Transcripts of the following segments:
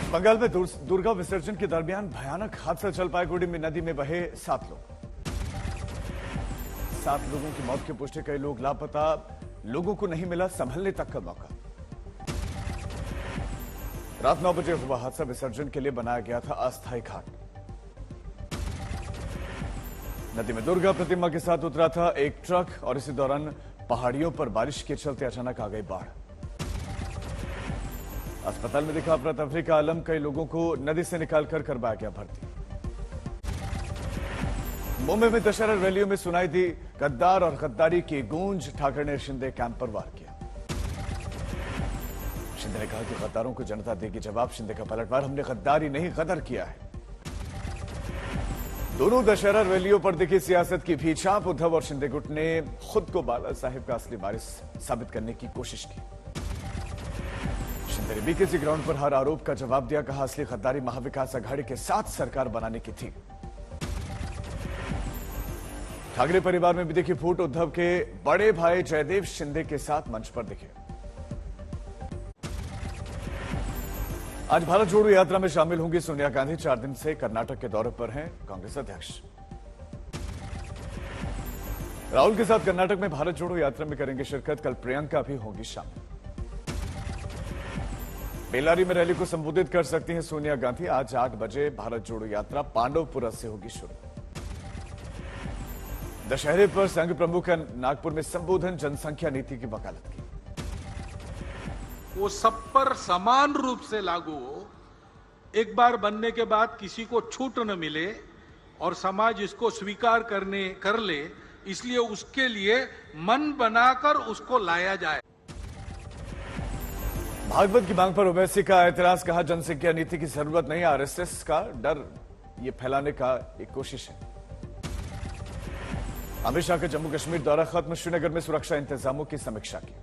बंगाल में दुर्गा विसर्जन के दरमियान भयानक हादसा चल जलपाईगुड़ी में नदी में बहे 7 लोग। 7 लोगों की मौत की पुष्टि, कई लोग लापता, लोगों को नहीं मिला संभलने तक का मौका। रात 9 बजे हुआ हादसा। विसर्जन के लिए बनाया गया था अस्थायी घाट। नदी में दुर्गा प्रतिमा के साथ उतरा था एक ट्रक और इसी दौरान पहाड़ियों पर बारिश के चलते अचानक आ गई बाढ़। अस्पताल में दिखा अफरा तफरी का आलम, कई लोगों को नदी से निकालकर करवाया गया भर्ती। मुंबई में दशहरा रैलियों में सुनाई दी गद्दार और गद्दारी की गूंज। ठाकरे ने शिंदे कैंप पर वार किया। शिंदे ने कहा कि गद्दारों को जनता देगी जवाब। शिंदे का पलटवार, हमने गद्दारी नहीं गदर किया है। दोनों दशहरा रैलियों पर दिखी सियासत की भी छाप। उद्धव और शिंदे गुट ने खुद को बाला साहिब का असली वारिस साबित करने की कोशिश की। शिंदे ने बीकेसी ग्राउंड पर हर आरोप का जवाब दिया। कहा असली गद्दारी महाविकास आघाड़ी के साथ सरकार बनाने की थी। ठाकरे परिवार में भी दिखी फूट। उद्धव के बड़े भाई जयदेव शिंदे के साथ मंच पर दिखे। आज भारत जोड़ो यात्रा में शामिल होंगी सोनिया गांधी। 4 दिन से कर्नाटक के दौरे पर हैं कांग्रेस अध्यक्ष। राहुल के साथ कर्नाटक में भारत जोड़ो यात्रा में करेंगे शिरकत। कल प्रियंका भी होंगी शामिल। बेल्लारी में रैली को संबोधित कर सकती हैं सोनिया गांधी। आज 8 बजे भारत जोड़ो यात्रा पांडवपुरा से होगी शुरू। दशहरे पर संघ प्रमुख नागपुर में संबोधन, जनसंख्या नीति की वकालत की। वो सब पर समान रूप से लागू हो, एक बार बनने के बाद किसी को छूट न मिले और समाज इसको स्वीकार कर ले, इसलिए उसके लिए मन बनाकर उसको लाया जाए। भागवत की मांग पर ओवैसी का एतराज। कहा जनसंख्या नीति की जरूरत नहीं, आरएसएस का डर ये फैलाने का एक कोशिश है। अमित शाह का जम्मू कश्मीर दौरा खत्म। श्रीनगर में सुरक्षा इंतजामों की समीक्षा की।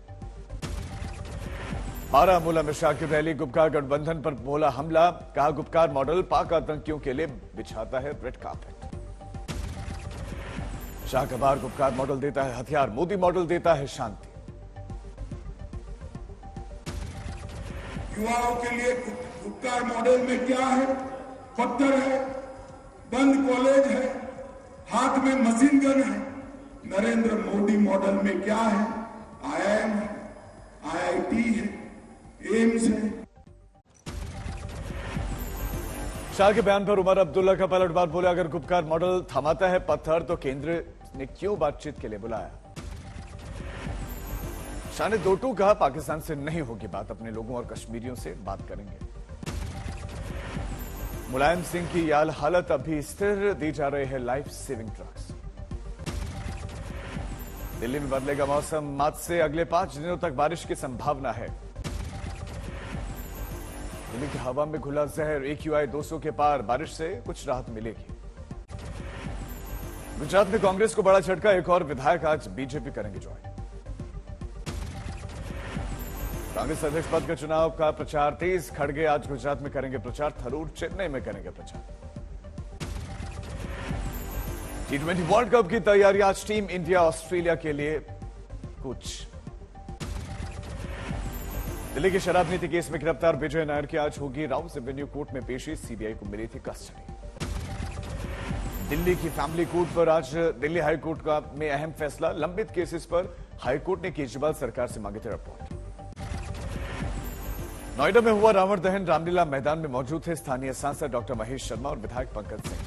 बारामूला में शाह की रैली। गुपकार गठबंधन पर बोला हमला। कहा गुपकार मॉडल पाक आतंकियों के लिए बिछाता है रेड कार्पेट। शाह का बार गुपकार मॉडल देता है हथियार, मोदी मॉडल देता है शांति। युवाओं के लिए गुपकार मॉडल में क्या है? पत्थर है, बंद कॉलेज है, हाथ में मशीन गन है। नरेंद्र मोदी मॉडल में क्या है? आईआईएम है, आईआईटी है, एम्स है। शाह के बयान पर उमर अब्दुल्ला का पलटवार। बोले अगर गुपकार मॉडल थमाता है पत्थर तो केंद्र ने क्यों बातचीत के लिए बुलाया। शाह ने दो टूक कहा पाकिस्तान से नहीं होगी बात, अपने लोगों और कश्मीरियों से बात करेंगे। मुलायम सिंह की याल हालत अभी स्थिर, दी जा रहे हैं लाइफ सेविंग ड्रग्स। दिल्ली में बदलेगा मौसम, आज से अगले 5 दिनों तक बारिश की संभावना है। दिल्ली की हवा में घुला जहर, AQI 200 के पार, बारिश से कुछ राहत मिलेगी। गुजरात में कांग्रेस को बड़ा झटका, एक और विधायक आज बीजेपी करेंगे ज्वाइन। कांग्रेस अध्यक्ष पद के चुनाव का प्रचार तेज, खड़गे आज गुजरात में करेंगे प्रचार, थरूर चेन्नई में करेंगे प्रचार। T20 वर्ल्ड कप की तैयारी, आज टीम इंडिया ऑस्ट्रेलिया के लिए कुछ। दिल्ली की शराब नीति केस में गिरफ्तार विजय नायर की आज होगी राउस एवेन्यू कोर्ट में पेशी। सीबीआई को मिली थी कस्टडी। दिल्ली की फैमिली कोर्ट पर आज दिल्ली हाईकोर्ट का में अहम फैसला। लंबित केसेस पर हाईकोर्ट ने केजरीवाल सरकार से मांगी थी रिपोर्ट। नोएडा में हुआ रावण दहन, रामलीला मैदान में मौजूद थे स्थानीय सांसद डॉक्टर महेश शर्मा और विधायक पंकज सिंह।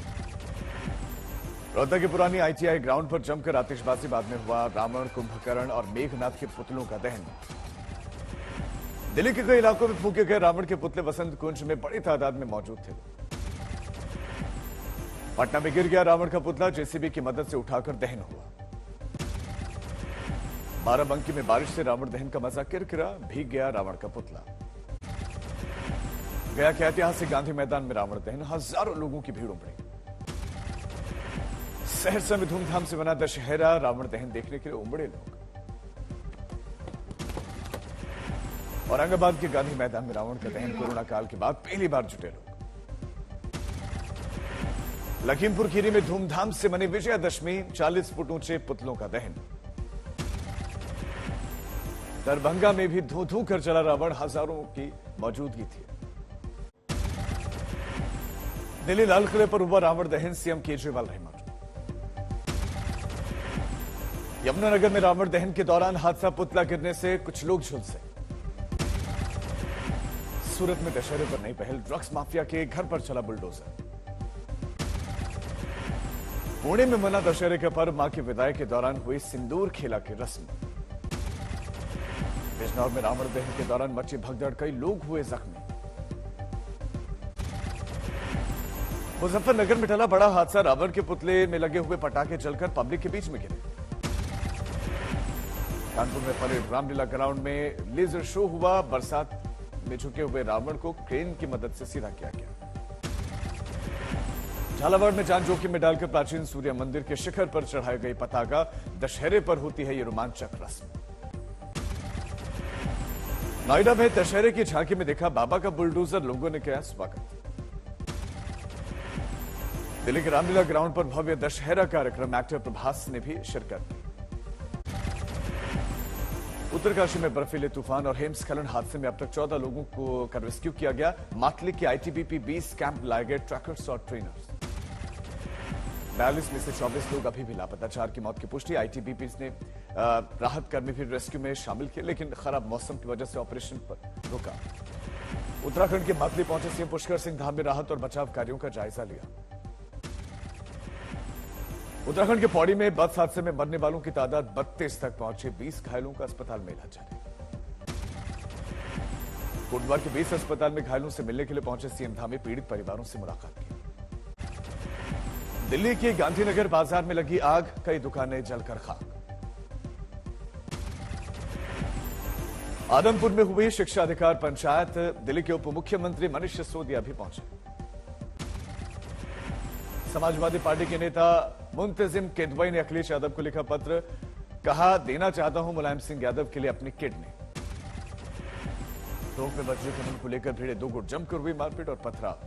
रोहतक की पुरानी ITI ग्राउंड पर जमकर आतिशबाजी, बाद में हुआ रावण, कुंभकर्ण और मेघनाथ के पुतलों का दहन। दिल्ली के कई इलाकों में फूके गए रावण के पुतले वसंत कुंज में बड़ी तादाद में मौजूद थे। पटना में गिर गया रावण का पुतला, JCB की मदद से उठाकर दहन हुआ। बाराबंकी में बारिश से रावण दहन का मजा किरकिरा, भीग गया रावण का पुतला। गया के ऐतिहासिक गांधी मैदान में रावण दहन, हजारों लोगों की भीड़ उमड़ी। सहरसा में धूमधाम से बना दशहरा, रावण दहन देखने के लिए उमड़े लोग। औरंगाबाद के गांधी मैदान में रावण का दहन, कोरोना काल के बाद पहली बार जुटे लोग। लखीमपुर खीरी में धूमधाम से मनी विजयादशमी, 40 फुट ऊंचे पुतलों का दहन। दरभंगा में भी धू धू कर चला रावण, हजारों की मौजूदगी थी। दिल्ली लाल किले पर हुआ रावण दहन, सीएम केजरीवाल रहे मौजूद। यमुनानगर में रावण दहन के दौरान हादसा, पुतला गिरने से कुछ लोग झुलसे। सूरत में दशहरे पर नई पहल, ड्रग्स माफिया के घर पर चला बुलडोजर। पुणे में मना दशहरे के पर्व, मां की विदाई के दौरान हुई सिंदूर खेला की रस्म। बिजनौर में रावण दहन के दौरान मची भगदड़, कई लोग हुए जख्मी। मुजफ्फरनगर में टला बड़ा हादसा, रावण के पुतले में लगे हुए पटाखे जलकर पब्लिक के बीच में गिरे। कानपुर में परेड रामलीला ग्राउंड में लेजर शो हुआ, बरसात में झुके हुए रावण को क्रेन की मदद से सीधा किया गया। झालावाड़ में जान जोखिम में डालकर प्राचीन सूर्य मंदिर के शिखर पर चढ़ाई गई पताका, दशहरे पर होती है ये रोमांचक रस्म। नोएडा में दशहरे की झांकी में देखा बाबा का बुलडोजर, लोगों ने किया स्वागत। दिल्ली के रामलीला ग्राउंड पर भव्य दशहरा कार्यक्रम, एक्टर प्रभास ने भी शिरकत की। उत्तरकाशी में बर्फीले तूफान और हिमस्खलन हादसे में अब तक 14 लोगों का रेस्क्यू किया गया। मातली के आईटीबीपी 20 कैंप लाए गए ट्रैकर्स और ट्रेनर्स। 42 में से 24 लोग अभी भी लापता, 4 की मौत की पुष्टि। आईटीबीपी ने राहत कर्मी भी रेस्क्यू में शामिल किए, लेकिन खराब मौसम की वजह से ऑपरेशन पर रुका। उत्तराखंड के मातली पहुंचे सीएम पुष्कर सिंह धाम में राहत और बचाव कार्यों का जायजा लिया। उत्तराखंड के पौड़ी में बस हादसे में मरने वालों की तादाद 32 तक पहुंची, 20 घायलों का अस्पताल में इलाज जारी। कोटद्वार के 20 अस्पताल में घायलों से मिलने के लिए पहुंचे सीएम धामी, पीड़ित परिवारों से मुलाकात की। दिल्ली के गांधीनगर बाजार में लगी आग, कई दुकानें जलकर खाक। आदमपुर में हुई शिक्षा अधिकार पंचायत, दिल्ली के उप मुख्यमंत्री मनीष सिसोदिया भी पहुंचे। समाजवादी पार्टी के नेता मुंतजिम किदवई ने अखिलेश यादव को लिखा पत्र, कहा देना चाहता हूं मुलायम सिंह यादव के लिए अपनी किडनी। टोंक में बच्चे कानून को लेकर भिड़े दो गुट, जमकर हुई मारपीट और पथराव।